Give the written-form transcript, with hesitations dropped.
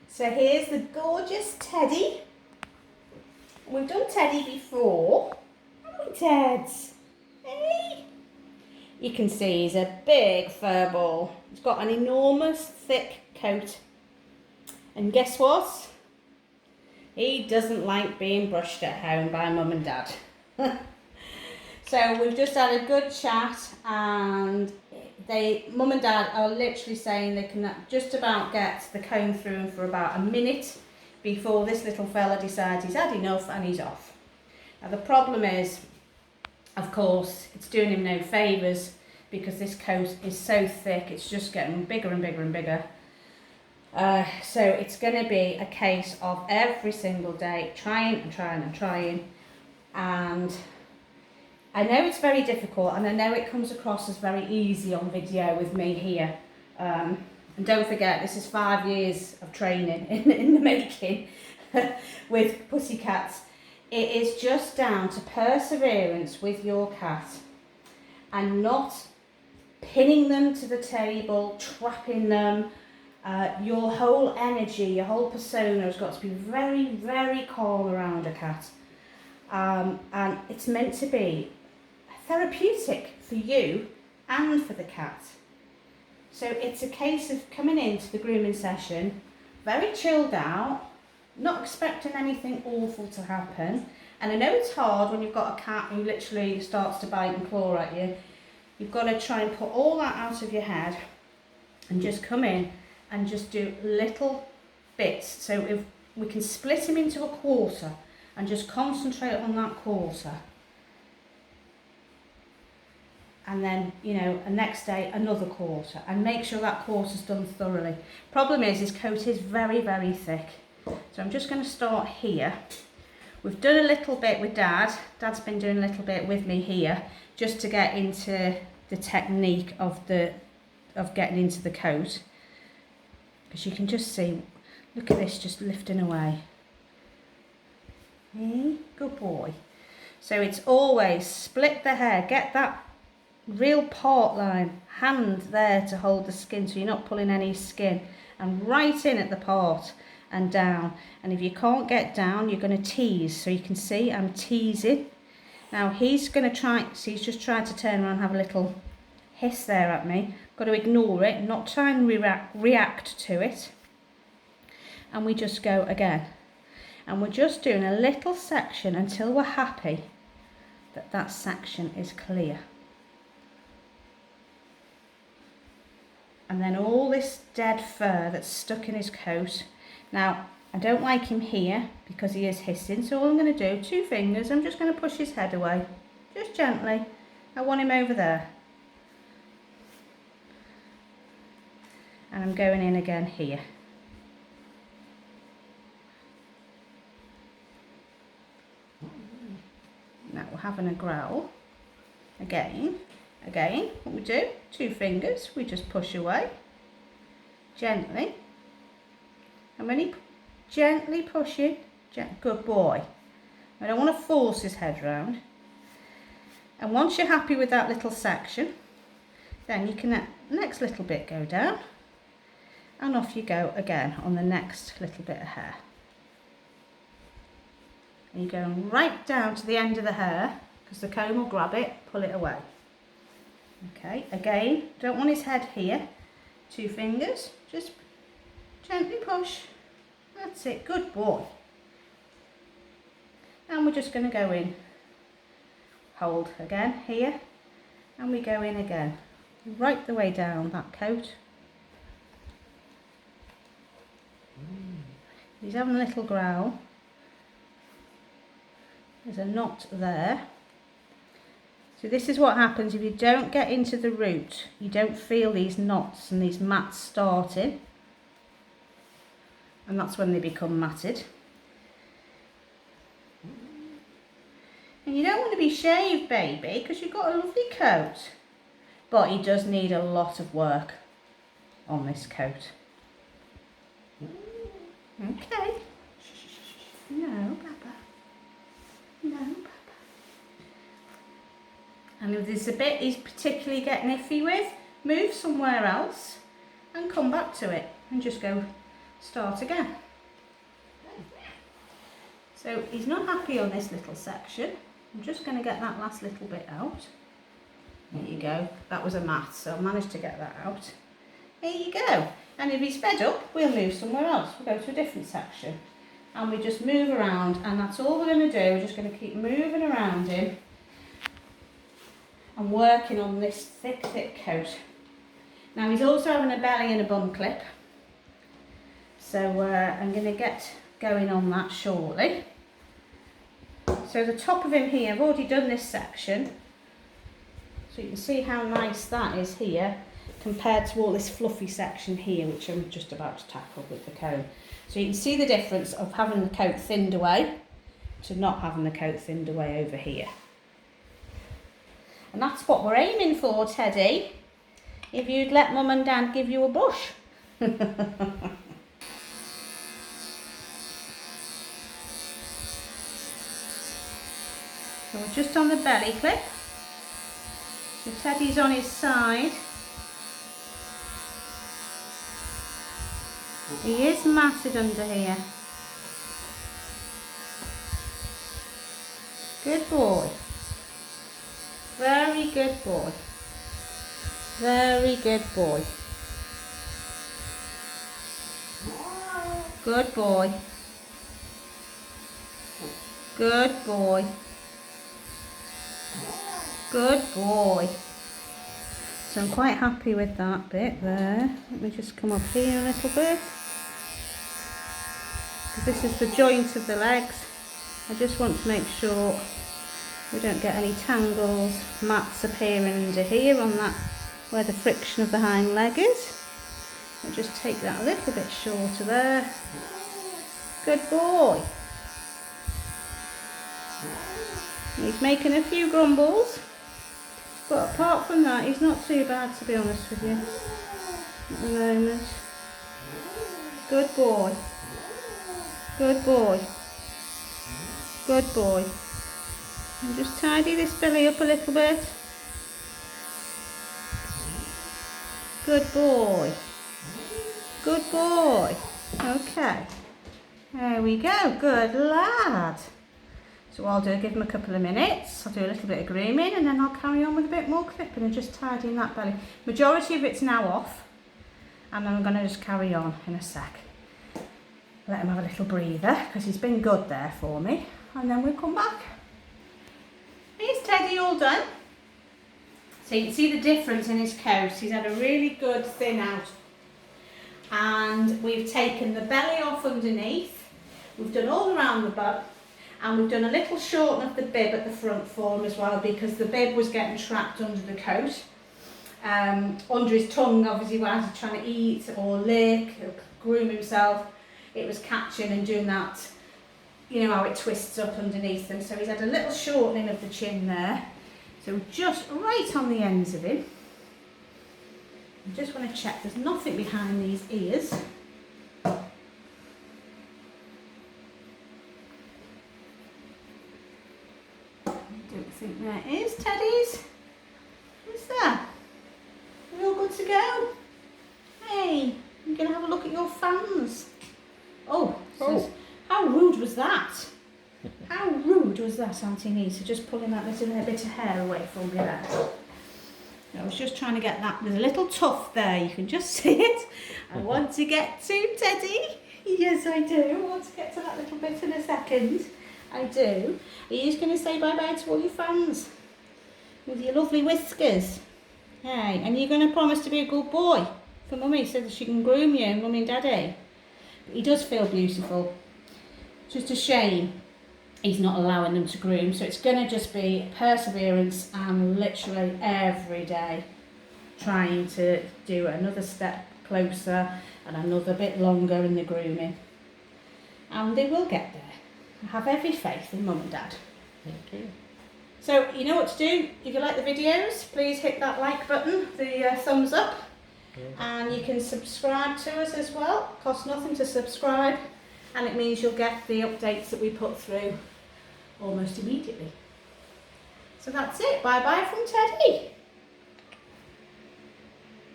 So here's the gorgeous Teddy. We've done Teddy before, haven't we, Teds? Hey! You can see he's a big fur ball. He's got an enormous thick coat. And guess what? He doesn't like being brushed at home by mum and dad. So we've just had a good chat, and mum and dad are literally saying they can just about get the comb through him for about a minute before this little fella decides he's had enough and he's off. Now the problem is, of course, it's doing him no favours because this coat is so thick, it's just getting bigger and bigger and bigger. So it's going to be a case of every single day trying and trying and trying, and I know it's very difficult, and I know it comes across as very easy on video with me here, and don't forget, this is 5 years of training in the making with pussycats. It is just down to perseverance with your cat and not pinning them to the table, trapping them. Your whole energy, your whole persona has got to be very, very calm around a cat. And it's meant to be therapeutic for you and for the cat. So it's a case of coming into the grooming session very chilled out, not expecting anything awful to happen. And I know it's hard when you've got a cat who literally starts to bite and claw at you. You've got to try and put all that out of your head and just come in and just do little bits. So if we can split him into a quarter and just concentrate on that quarter. And then, you know, the next day another quarter, and make sure that quarter's done thoroughly. Problem is, his coat is very, very thick. So I'm just going to start here. We've done a little bit with Dad. Dad's been doing a little bit with me here, just to get into the technique of getting into the coat. Because you can just see, look at this just lifting away. Hey, good boy. So it's always split the hair, get that real part line, hand there to hold the skin so you're not pulling any skin, and right in at the part and down. And if you can't get down, you're going to tease. So you can see I'm teasing. Now he's going to try, so he's just tried to turn around and have a little hiss there at me. Got to ignore it, not try and react to it. And we just go again. And we're just doing a little section until we're happy that that section is clear. And then all this dead fur that's stuck in his coat. Now, I don't like him here because he is hissing, so all I'm going to do, 2 fingers, I'm just going to push his head away, just gently. I want him over there. And I'm going in again here. Now we're having a growl. Again, what we do, 2 fingers, we just push away, gently. And when he gently pushing, good boy. I don't want to force his head round. And once you're happy with that little section, then you can let the next little bit go down. And off you go again on the next little bit of hair. And you're going right down to the end of the hair, because the comb will grab it, pull it away. Okay, again, don't want his head here. 2 fingers, just gently push. That's it, good boy. And we're just going to go in. Hold again here, and we go in again. Right the way down that coat. He's having a little growl. There's a knot there. So this is what happens if you don't get into the root. You don't feel these knots and these mats starting. And that's when they become matted. And you don't want to be shaved, baby, because you've got a lovely coat. But he does need a lot of work on this coat. Okay. No, Papa. No, Papa. And if there's a bit he's particularly getting iffy with, move somewhere else and come back to it. And just go start again. So he's not happy on this little section. I'm just going to get that last little bit out. There you go. That was a mat, so I managed to get that out. There you go. And if he's fed up, we'll move somewhere else. We'll go to a different section. And we just move around, and that's all we're going to do. We're just going to keep moving around him and working on this thick, thick coat. Now he's also having a belly and a bum clip. So I'm going to get going on that shortly. So the top of him here, I've already done this section. So you can see how nice that is here compared to all this fluffy section here, which I'm just about to tackle with the comb. So you can see the difference of having the coat thinned away to not having the coat thinned away over here. And that's what we're aiming for, Teddy. If you'd let Mum and Dad give you a brush. So we're just on the belly clip. So Teddy's on his side. He is matted under here. Good boy. Very good boy. Very good boy. Good boy. Good boy. Good boy. So I'm quite happy with that bit there. Let me just come up here a little bit. This is the joint of the legs. I just want to make sure we don't get any tangles, mats appearing under here on that where the friction of the hind leg is. I'll just take that a little bit shorter there. Good boy. He's making a few grumbles, but apart from that he's not too bad, to be honest with you, at the moment. Good boy. Good boy. Good boy. And just tidy this belly up a little bit. Good boy. Good boy. Okay. There we go. Good lad. So what I'll do, give him a couple of minutes. I'll do a little bit of grooming and then I'll carry on with a bit more clipping and just tidying that belly. Majority of it's now off. And then I'm going to just carry on in a sec. Let him have a little breather because he's been good there for me. And then we'll come back. Here's Teddy all done. So you can see the difference in his coat. He's had a really good thin out. And we've taken the belly off underneath. We've done all around the butt. And we've done a little shorten of the bib at the front for him as well because the bib was getting trapped under the coat. Under his tongue, obviously, while he's trying to eat or lick or groom himself. It was catching and doing that, you know how it twists up underneath them. So he's had a little shortening of the chin there. So just right on the ends of him. I just want to check there's nothing behind these ears. I don't think there is, Teddy's. What's that? Are we all good to go? Hey, I'm going to have a look at your fans. Oh, how rude was that? How rude was that, Auntie Nisa, just pulling that little bit of hair away from you there. I was just trying to get that, there's a little tuft there, you can just see it. I want to get to Teddy. Yes, I do. I want to get to that little bit in a second. I do. Are you just going to say bye-bye to all your fans? With your lovely whiskers. Hey, and you're going to promise to be a good boy for Mummy so that she can groom you, Mummy and Daddy? He does feel beautiful. Just a shame he's not allowing them to groom. So it's going to just be perseverance and literally every day trying to do another step closer and another bit longer in the grooming. And they will get there. I have every faith in Mum and Dad. Thank you. So you know what to do. If you like the videos, please hit that like button, the thumbs up. And you can subscribe to us as well. It costs nothing to subscribe and it means you'll get the updates that we put through almost immediately. So that's it. Bye bye from Teddy.